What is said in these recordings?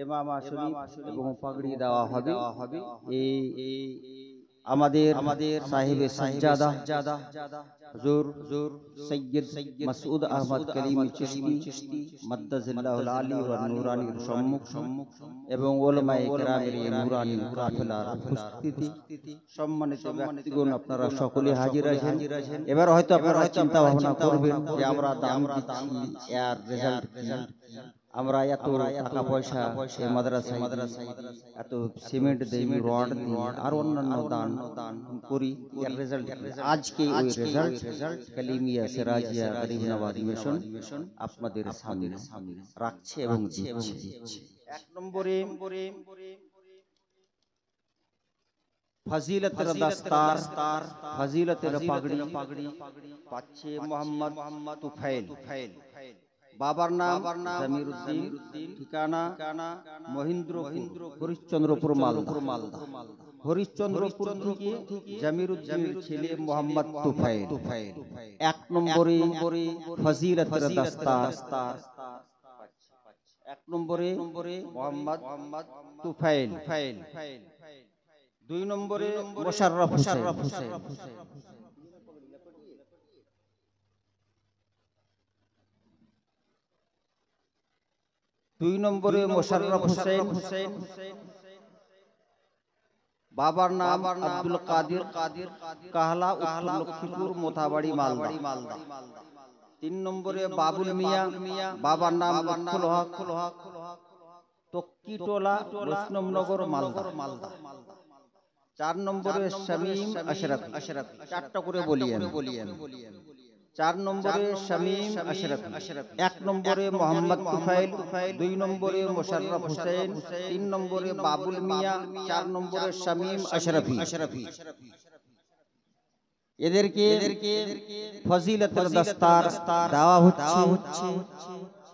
ইমামা শরীফ এবং পাগড়ি দেওয়া হবে। এই আমাদের সাহেবে সাজ্জাদা হুজুর সৈয়দ মাসউদ আহমদ করিম চিশতি মাদ্দাজিল্লাহুল আলী ওয়া নূরানির সম্মুখ এবং উলামায়ে কেরামের এই নূরানি কাফেলার উপস্থিতি, সম্মানিত ব্যক্তিগণ আপনারা সকলে হাজির আছেন। এবার হয়তো আপনারা চিন্তা ভাবনা করবেন যে আমরা দাম দিচ্ছি, এর রেজাল্ট কি? আমরা এত টাকা পয়সা এই মাদ্রাসায় এত সিমেন্ট দেই, রড দিই, আর অন্যান্য দান করি, এর রেজাল্ট আজকে ওই রেজাল্ট কালিমিয়া সিরাজিয়া গরিবনওয়াজ মিশন আপনাদের সামনে রাখছে এবং দিচ্ছে। এক নম্বরে ফজিলতের দস্তার, ফজিলতের পাগড়ি পাচ্ছে মোহাম্মদ তুফাইল। বাবার নাম জামিরউদ্দিন, ঠিকানা মহেন্দ্রপুর, হরিশ্চন্দ্রপুর, মালদা। হরিশ্চন্দ্রপুর থেকে জামিরউদ্দিনের ছেলে মোহাম্মদ তুফাইল। এক নম্বরে ফজিলতের দস্তার, এক নম্বরে মোহাম্মদ তুফাইল। দুই নম্বরে মোশাররফ হোসেন। দুই নম্বরে মোশাররফ হোসেন। বাবার নাম আব্দুল কাদির কাহলা, উত্তর লক্ষ্মীপুর, মোথাবাড়ি, মালদা। তিন নম্বরে বাবুল মিয়া, বাবার নাম লুৎফুল হক, তক্কিটোলা, বৈষ্ণবনগর, মালদা। চার নম্বরে শামীম আশরাফি, চারটা করে বলি আমি। চার নম্বরে শামীম আশরাফি। এক নম্বরে মোহাম্মদ তুফাইল, দুই নম্বরে মোশাররফ হোসেন, তিন নম্বরে বাবুল মিয়া, চার নম্বরে শামীম আশরাফি। এদেরকে ফজিলতের দস্তার দেওয়া হচ্ছে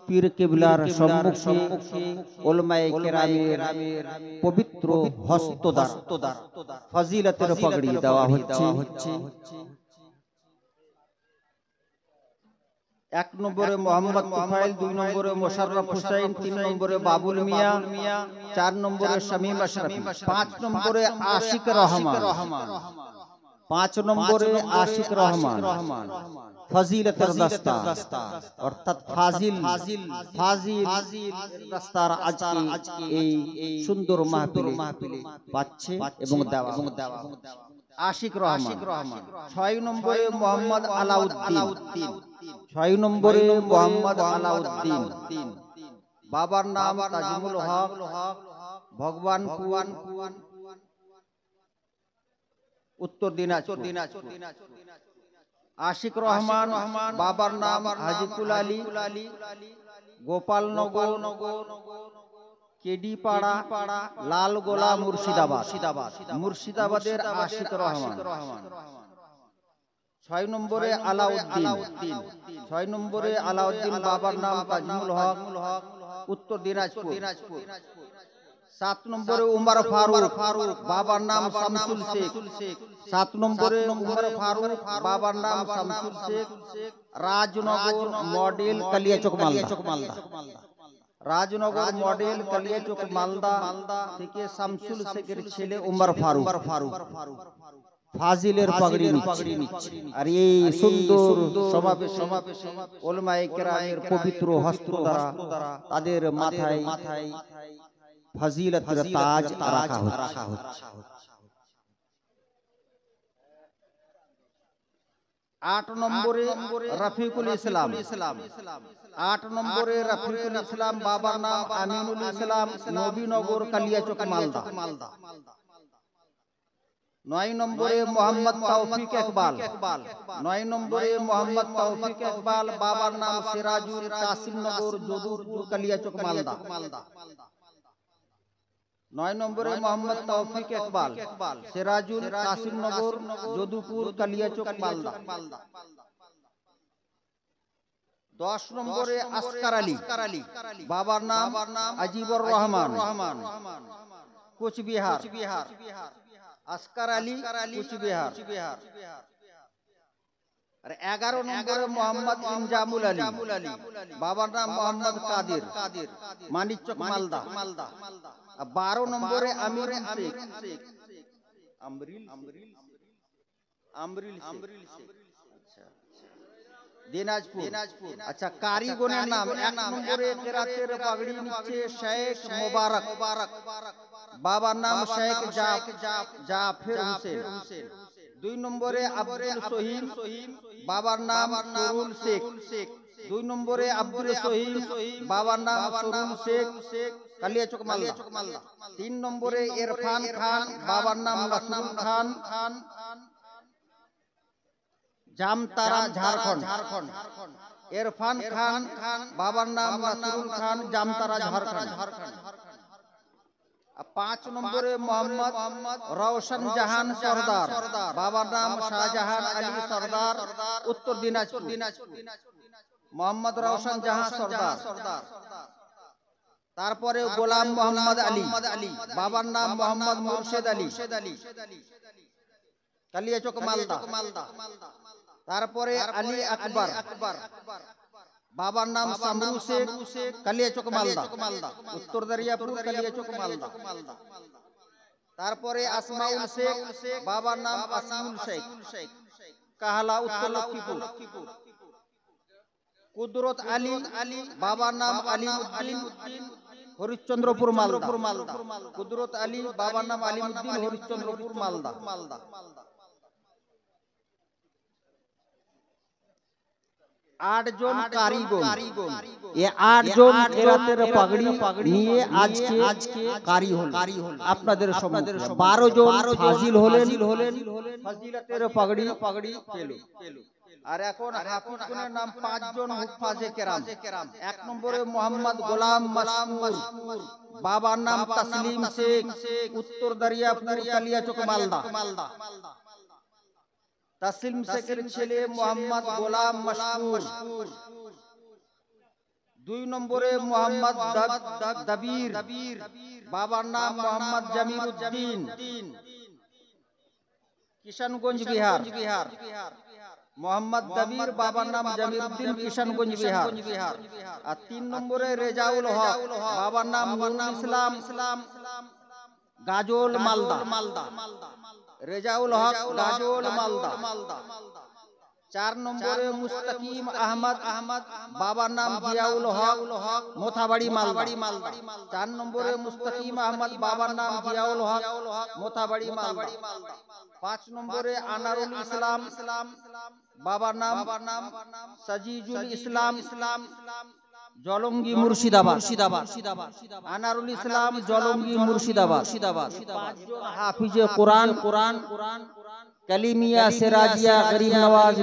পীর কিবলার সম্মুখে উলামায়ে কেরামের পবিত্র হস্তদার ফজিলতের পাগড়ি দেওয়া হচ্ছে। এক নম্বরে মোহাম্মদ তুফাইল, দুই নম্বরে মোশাররফ হোসেন, তিন নম্বরে বাবুল মিয়া, চার নম্বরে শামীম আশরাফি, পাঁচ নম্বরে আশিক রহমান, পাঁচ নম্বরে আশিক রহমান। ফজিলতের দস্তার অর্থাৎ ফাজিল দস্তার আজকে এই সুন্দর মাহফিলে পাচ্ছে এবং দেওয়া। আশিক রহমান। ছয় নম্বরে মোহাম্মদ আলাউদ্দিন, ছয় নম্বরে মোহাম্মদ আলাউদ্দিন। বাবার নাম তাজিমুল হক, ভগবানপুর, উত্তর দিনাজপুর। আশিক রহমান, বাবার নাম হাজিকুল আলী, গোপালনগর, কেডিপাড়া, লালগোলা, মুর্শিদাবাদের আশিক রহমান। ছয় নম্বরে আলাউদ্দিন, ছয় নম্বরে আলাউদ্দিন, বাবার নাম তাজিমুল হক, উত্তর দিনাজপুর। সাত নম্বরে উমর ফারুক, বাবার নাম শামসুল শেখ, সাত নম্বরে উমর ফারুক, বাবার নাম শামসুল শেখ, রাজনগর মডেল, কালিয়াচক, মালদা। রাজনগর মডেল, কালিয়াচক, মালদা থেকে শামসুল শেখের ছেলে উমর ফারুক ফাজিলের পাগড়ি নিচ্ছে। আর এই সুন্দর সমাবেশ উলামায়ে কেরামের পবিত্র হস্ত দ্বারা তাদের মাথায় ফজিলতের তাজ রাখা হচ্ছে। আট নম্বরে রফিকুল ইসলাম, আট নম্বরে রফিকুল ইসলাম, বাবার নাম আমিনুল ইসলাম, নবীনগর, কালিয়াচক, মালদা। নয় নম্বরে মোহাম্মদ তৌফিক ইকবাল, নয় নম্বরে মোহাম্মদ তৌফিক ইকবাল, বাবার নাম সিরাজুল, কাসিমনগর, যদুপুর, কালিয়াচক, মালদা। নয় নম্বরে মোহাম্মদ তৌফিক ইকবাল, সিরাজুল, কাসিমনগর, যদুপুর, কালিয়াচক, মালদা। 10 নম্বরে আসকার আলী, বাবার নাম আজিবুর রহমান, কোচবিহার। আসকার আলী, কোচবিহার। আর 11 নম্বরে মোহাম্মদ ইনজামুল আলী, বাবার নাম মোহাম্মদ কাদির, মানিকচক মালদা। আর 12 নম্বরে আমিরুল শেখ, আমরিল শেখ, আচ্ছা দিনাজপুর। আচ্ছা কারিগণের নাম 1 নম্বরে কেরাতের পাগড়ি নিচ্ছে শেখ মোবারক, বাবার নাম শেখ জাফর হোসেন। 2 নম্বরে আব্দুল সহিম, বাবার নাম সরুল শেখ। 2 নম্বরে আব্দুল সহিম, বাবার নাম সরুল শেখ, কালিয়াচক মালদা। 3 নম্বরে ইরফান খান, বাবার নাম নাসরুল খান, জামতারা ঝাড়খণ্ড। ইরফান খান, বাবার নাম নাসরুল খান, জামতারা ঝাড়খণ্ড। 5 নম্বরে মোহাম্মদ রওশন জাহান সরদার, বাবার নাম শাহজাহান আলী সরদার, উত্তর দিনাজপুর। মোহাম্মদ রওশন জাহান সরদার। তারপরে গোলাম মোহাম্মদ আলী, বাবার নাম মোহাম্মদ মুর্শেদ আলী, কালিয়াচক মালদা। তারপরে আলী আকবর, বাবার নাম সামরু শেখ, কালিয়াচক মালদা, উত্তর দরিয়াপুর, কালিয়াচক মালদা। তারপরে আসমাউল শেখ, বাবার নাম আসিউল শেখ, কাহালা, উত্তর লক্ষ্মীপুর। কুদরত আলী, বাবার নাম আলিমউদ্দিন, হরিশ্চন্দ্রপুর মালদা। কুদরত আলী, বাবার নাম আলিমউদ্দিন, হরিশ্চন্দ্রপুর মালদা। 8 জন কারিগণ, এই 8 জন কেরাতের পাগড়ি নিয়ে আজকে কারি হল আপনাদের সম্মুখে। 12 জন ফাজিল হলেন, ফাজিলাতের পাগড়ি পেল। আর এখন হাফিজগণের নাম 5 জন হুফাজে কেরাম। 1 নম্বরে মোহাম্মদ গোলাম মাসমুর, বাবার নাম তাসলিম শেখ, উত্তর দরিয়াপুর, কালিয়াচক মালদা। তাসলিম শেখের ছেলে মোহাম্মদ গোলাম মাসমুর। 2 নম্বরে মোহাম্মদ দাবির, বাবার নাম মোহাম্মদ জামিরউদ্দিন, কিশনগঞ্জ বিহার। মোহাম্মদ দাবির, বাবার নাম জামিরউদ্দিন, কিশনগঞ্জ বিহার। আর 3 নম্বরে রেজাউল হক, বাবার নাম নুরুল ইসলাম, গাজল মালদা। রেজাউল হক, গাজল মালদা। 4 নম্বরে মুস্তাকিম আহমদ, বাবার নাম জিয়াউল হক, মোথাবাড়ি মালদা। 4 নম্বরে মুস্তাকিম আহমদ, বাবার নাম জিয়াউল হক, মোথাবাড়ি মালদা। 5 নম্বরে আনারুল ইসলাম, বাবার নাম সাজিজুল ইসলাম, জলঙ্গি মুর্শিদাবাদ। আনারুল ইসলাম, জলঙ্গি মুর্শিদাবাদ। 5 জন হাফিজে কোরআন, কালিমিয়া, সিরাজিয়া, গরিব নওয়াজ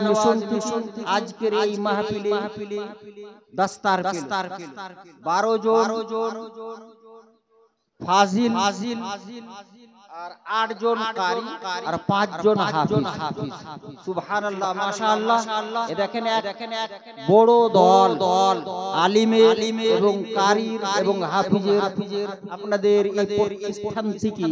মিশন আজকের এই মাহফিলে দস্তার পেল। 12 জন ফাজিল, আর 8 জন কারি, আর 5 জন হাফিজ। সুবহানাল্লাহ, মাশাআল্লাহ। এ দেখেন এক বড় দল আলিমের এবং কারির এবং হাফিজের আপনাদের এই প্রতিষ্ঠান থেকে